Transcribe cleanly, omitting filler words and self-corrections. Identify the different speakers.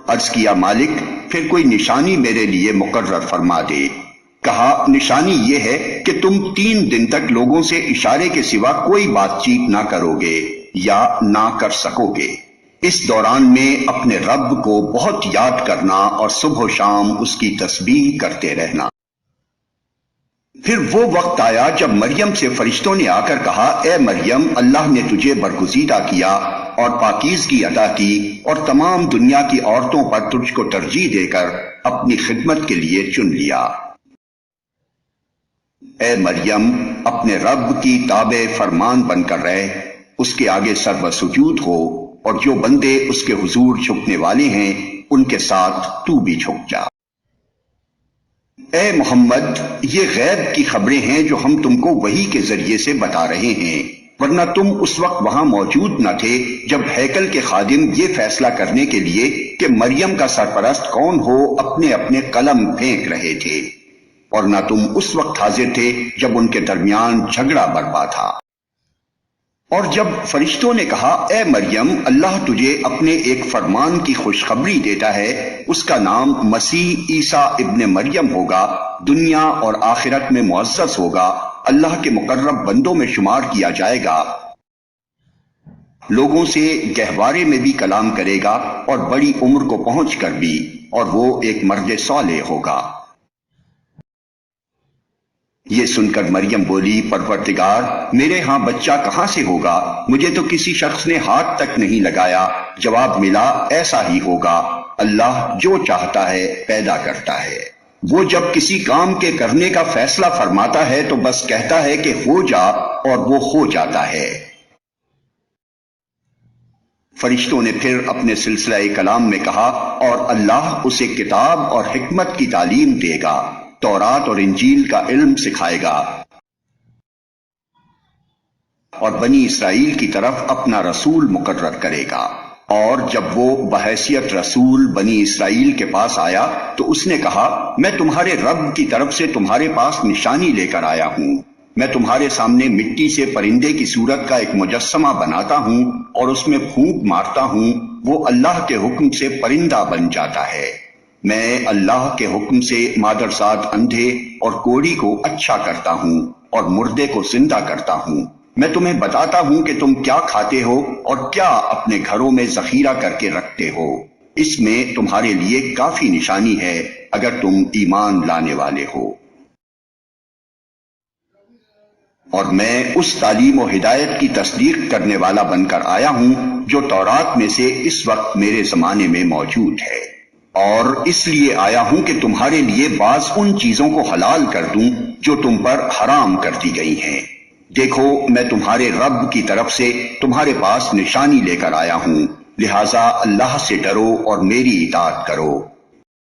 Speaker 1: عرض کیا مالک پھر کوئی نشانی میرے لیے مقرر فرما دے۔ کہا نشانی یہ ہے کہ تم 3 دن تک لوگوں سے اشارے کے سوا کوئی بات چیت نہ کرو گے یا نہ کر سکو گے۔ اس دوران میں اپنے رب کو بہت یاد کرنا اور صبح و شام اس کی تسبیح کرتے رہنا۔ پھر وہ وقت آیا جب مریم سے فرشتوں نے آ کر کہا اے مریم اللہ نے تجھے برگزیدہ کیا اور پاکیزگی عطا کی اور تمام دنیا کی عورتوں پر تجھ کو ترجیح دے کر اپنی خدمت کے لیے چن لیا۔ اے مریم اپنے رب کی تابع فرمان بن کر رہ، اس کے آگے سر و سجود ہو، اور جو بندے اس کے حضور جھکنے والے ہیں ان کے ساتھ تو بھی جھک جا۔ اے محمد یہ غیب کی خبریں ہیں جو ہم تم کو وحی کے ذریعے سے بتا رہے ہیں، ورنہ تم اس وقت وہاں موجود نہ تھے جب ہیکل کے خادم یہ فیصلہ کرنے کے لیے کہ مریم کا سرپرست کون ہو اپنے اپنے قلم پھینک رہے تھے، اور نہ تم اس وقت حاضر تھے جب ان کے درمیان جھگڑا برپا تھا۔ اور جب فرشتوں نے کہا اے مریم اللہ تجھے اپنے ایک فرمان کی خوشخبری دیتا ہے، اس کا نام مسیح عیسیٰ ابن مریم ہوگا، دنیا اور آخرت میں معزز ہوگا، اللہ کے مقرب بندوں میں شمار کیا جائے گا، لوگوں سے گہوارے میں بھی کلام کرے گا اور بڑی عمر کو پہنچ کر بھی، اور وہ ایک مرد صالح ہوگا۔ یہ سن کر مریم بولی پروردگار میرے ہاں بچہ کہاں سے ہوگا، مجھے تو کسی شخص نے ہاتھ تک نہیں لگایا۔ جواب ملا ایسا ہی ہوگا، اللہ جو چاہتا ہے پیدا کرتا ہے، وہ جب کسی کام کے کرنے کا فیصلہ فرماتا ہے تو بس کہتا ہے کہ ہو جا اور وہ ہو جاتا ہے۔ فرشتوں نے پھر اپنے سلسلہ کلام میں کہا اور اللہ اسے کتاب اور حکمت کی تعلیم دے گا، تورات اور انجیل کا علم سکھائے گا، اور بنی اسرائیل کی طرف اپنا رسول مقرر کرے گا۔ اور جب وہ بحیثیت رسول بنی اسرائیل کے پاس آیا تو اس نے کہا میں تمہارے رب کی طرف سے تمہارے پاس نشانی لے کر آیا ہوں، میں تمہارے سامنے مٹی سے پرندے کی صورت کا ایک مجسمہ بناتا ہوں اور اس میں پھونک مارتا ہوں، وہ اللہ کے حکم سے پرندہ بن جاتا ہے۔ میں اللہ کے حکم سے مادرزاد اندھے اور کوڑی کو اچھا کرتا ہوں اور مردے کو زندہ کرتا ہوں۔ میں تمہیں بتاتا ہوں کہ تم کیا کھاتے ہو اور کیا اپنے گھروں میں ذخیرہ کر کے رکھتے ہو، اس میں تمہارے لیے کافی نشانی ہے اگر تم ایمان لانے والے ہو۔ اور میں اس تعلیم و ہدایت کی تصدیق کرنے والا بن کر آیا ہوں جو تورات میں سے اس وقت میرے زمانے میں موجود ہے، اور اس لیے آیا ہوں کہ تمہارے لیے بعض ان چیزوں کو حلال کر دوں جو تم پر حرام کر دی گئی ہیں۔ دیکھو میں تمہارے رب کی طرف سے تمہارے پاس نشانی لے کر آیا ہوں، لہٰذا اللہ سے ڈرو اور میری اطاعت کرو۔